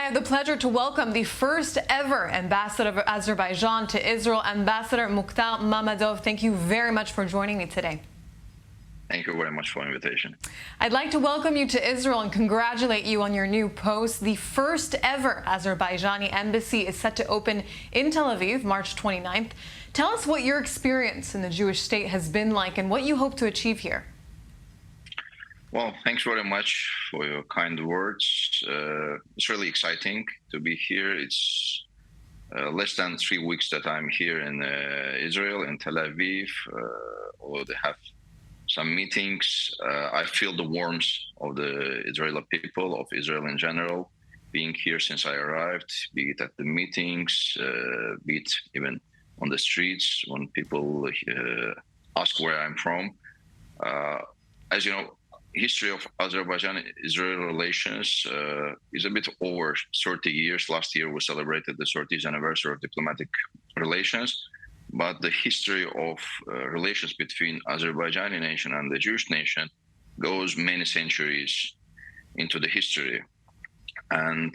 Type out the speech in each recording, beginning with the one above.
have the pleasure to welcome the first ever ambassador of Azerbaijan to Israel, Ambassador Mukhtar Mammadov. Thank you very much for joining me today. Thank you very much for the invitation. I'd like to welcome you to Israel and congratulate you on your new post. The first ever Azerbaijani embassy is set to open in Tel Aviv, March 29th. Tell us what your experience in the Jewish state has been like and what you hope to achieve here. Well, thanks very much for your kind words. It's really exciting to be here. It's less than 3 weeks that I'm here in Israel, in Tel Aviv. Although they have some meetings, I feel the warmth of the Israeli people, of Israel in general, being here since I arrived, be it at the meetings, be it even on the streets when people ask where I'm from. As you know, history of Azerbaijan-Israel relations is a bit over 30 years. Last year, we celebrated the 30th anniversary of diplomatic relations. But the history of relations between Azerbaijani nation and the Jewish nation goes many centuries into the history. And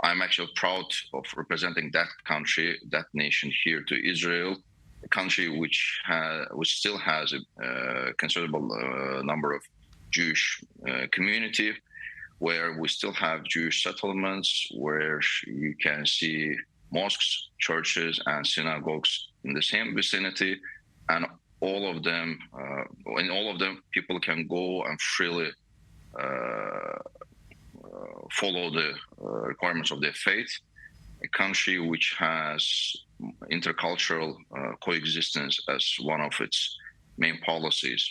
I'm actually proud of representing that country, that nation here to Israel, a country which still has a considerable number of Jewish community, where we still have Jewish settlements, where you can see mosques, churches, and synagogues in the same vicinity, and all of them, people can go and freely follow the requirements of their faith. A country which has intercultural coexistence as one of its main policies.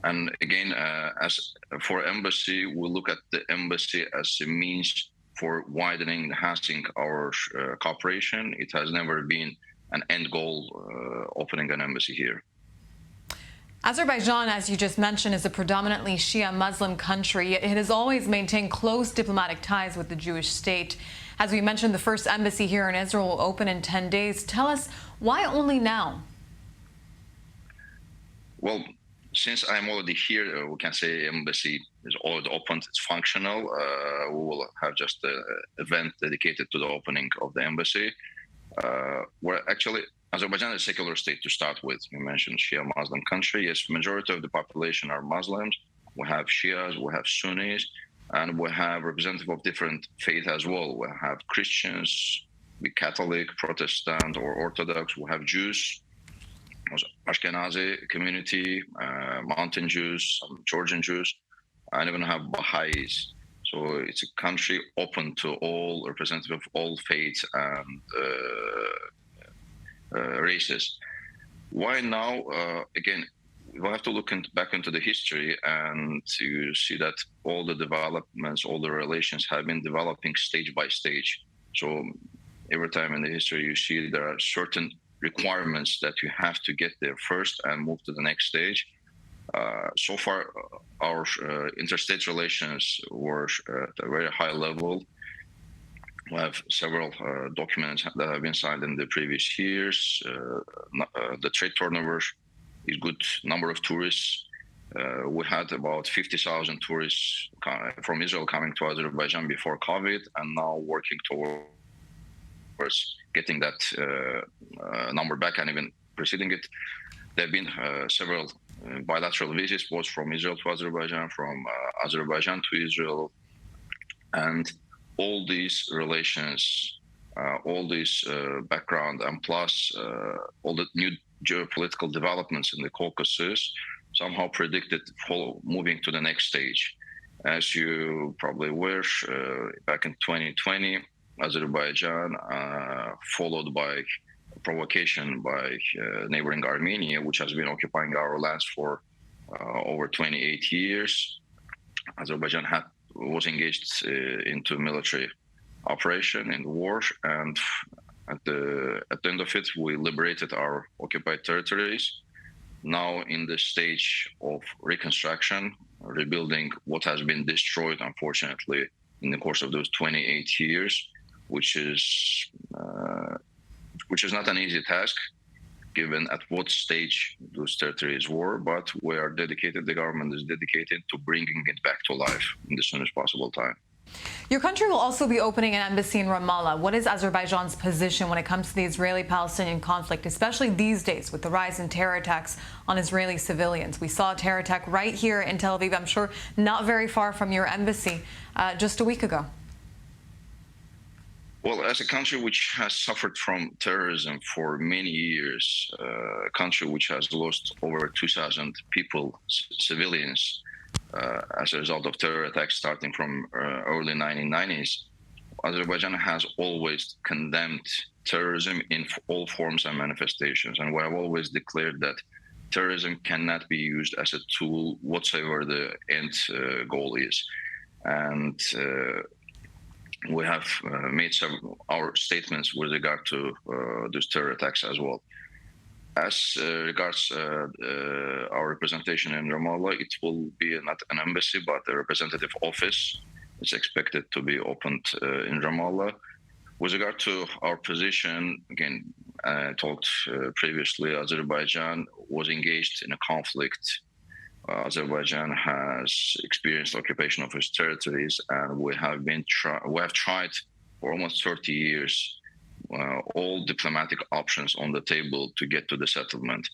And again, as for embassy, we look at the embassy as a means for widening, enhancing our cooperation. It has never been an end goal opening an embassy here. Azerbaijan, as you just mentioned, is a predominantly Shia Muslim country. It has always maintained close diplomatic ties with the Jewish state. As we mentioned, the first embassy here in Israel will open in 10 days. Tell us, why only now? Well, since I'm already here, we can say embassy is already opened, it's functional. We will have just an event dedicated to the opening of the embassy. Where actually, Azerbaijan is a secular state to start with. You mentioned Shia Muslim country. Yes, majority of the population are Muslims. We have Shias, we have Sunnis, and we have representative of different faith as well. We have Christians, be Catholic, Protestant, or Orthodox. We have Jews, Ashkenazi community, Mountain Jews, some Georgian Jews, and even have Baha'is. So it's a country open to all, representative of all faiths and races. Why now? Again, we have to look back into the history and to see that all the developments, all the relations have been developing stage by stage. So every time in the history you see there are certain requirements that you have to get there first and move to the next stage. So far, our interstate relations were at a very high level. We have several documents that have been signed in the previous years. The trade turnover is good number of tourists. We had about 50,000 tourists from Israel coming to Azerbaijan before COVID, and now working towards getting that number back and even preceding it. There have been several bilateral visits, both from Israel to Azerbaijan, from Azerbaijan to Israel, and all these relations, all this background, and plus all the new geopolitical developments in the Caucasus somehow predicted moving to the next stage. As you probably were, back in 2020, Azerbaijan, followed by provocation by neighboring Armenia, which has been occupying our lands for over 28 years. Azerbaijan was engaged into military operation in the war, and at the end of it, we liberated our occupied territories. Now in the stage of reconstruction, rebuilding what has been destroyed, unfortunately, in the course of those 28 years, which is not an easy task, given at what stage those territories were, but we are dedicated, the government is dedicated to bringing it back to life in the soonest possible time. Your country will also be opening an embassy in Ramallah. What is Azerbaijan's position when it comes to the Israeli-Palestinian conflict, especially these days with the rise in terror attacks on Israeli civilians? We saw a terror attack right here in Tel Aviv, I'm sure not very far from your embassy, just a week ago. Well, as a country which has suffered from terrorism for many years, a country which has lost over 2,000 people, civilians, as a result of terror attacks starting from early 1990s, Azerbaijan has always condemned terrorism in all forms and manifestations. And we have always declared that terrorism cannot be used as a tool whatsoever the end goal is. And we have made our statements with regard to those terror attacks as well. As regards our representation in Ramallah, it will be not an embassy, but a representative office. It's expected to be opened in Ramallah. With regard to our position, again, I talked previously, Azerbaijan was engaged in a conflict. Azerbaijan has experienced occupation of its territories, and we have tried for almost 30 years all diplomatic options on the table to get to the settlement.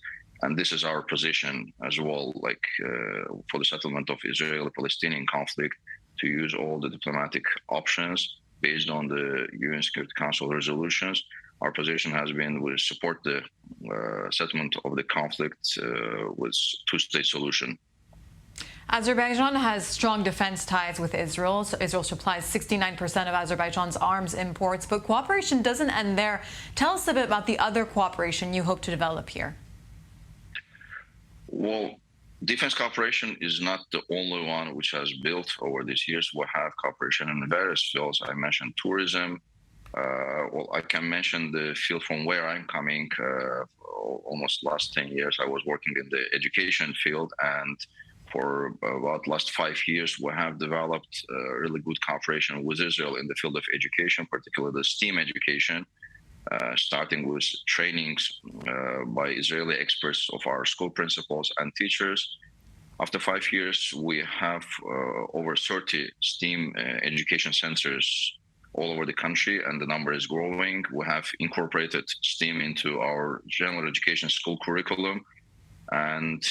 And this is our position as well, like for the settlement of Israeli-Palestinian conflict, to use all the diplomatic options based on the UN Security Council resolutions. Our position has been we support the settlement of the conflict with two-state solution. Azerbaijan has strong defense ties with Israel. So Israel supplies 69% of Azerbaijan's arms imports, but cooperation doesn't end there. Tell us a bit about the other cooperation you hope to develop here. Well, defense cooperation is not the only one which has built over these years. We have cooperation in various fields. I mentioned tourism. Well, I can mention the field from where I'm coming. Almost last 10 years, I was working in the education field, and for about last 5 years, we have developed really good cooperation with Israel in the field of education, particularly the STEAM education, starting with trainings by Israeli experts of our school principals and teachers. After 5 years, we have over 30 STEAM education centers all over the country, and the number is growing. We have incorporated STEAM into our general education school curriculum, and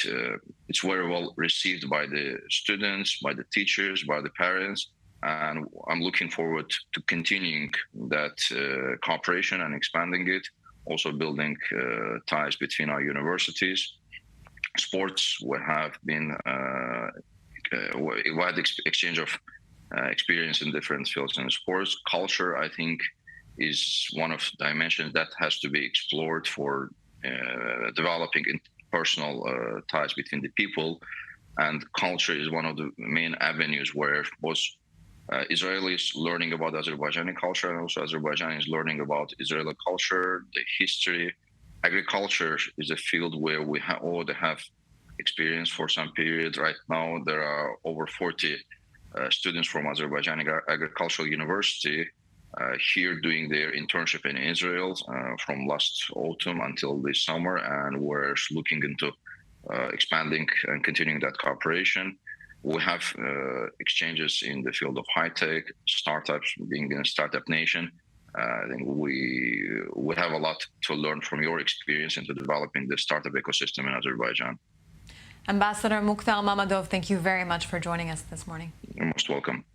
it's very well received by the students, by the teachers, by the parents. And I'm looking forward to continuing that cooperation and expanding it, also building ties between our universities. Sports, we have been wide exchange of experience in different fields in sports. Culture, I think, is one of the dimensions that has to be explored for developing personal ties between the people. And culture is one of the main avenues where both Israelis learning about Azerbaijani culture and also Azerbaijanis learning about Israeli culture, the history. Agriculture is a field where we already have experience for some period. Right now, there are over 40 students from Azerbaijani Agricultural University here doing their internship in Israel from last autumn until this summer, and we're looking into expanding and continuing that cooperation. We have exchanges in the field of high-tech, startups, being in a startup nation. I think we have a lot to learn from your experience into developing the startup ecosystem in Azerbaijan. Ambassador Mukhtar Mammadov, thank you very much for joining us this morning. You're most welcome.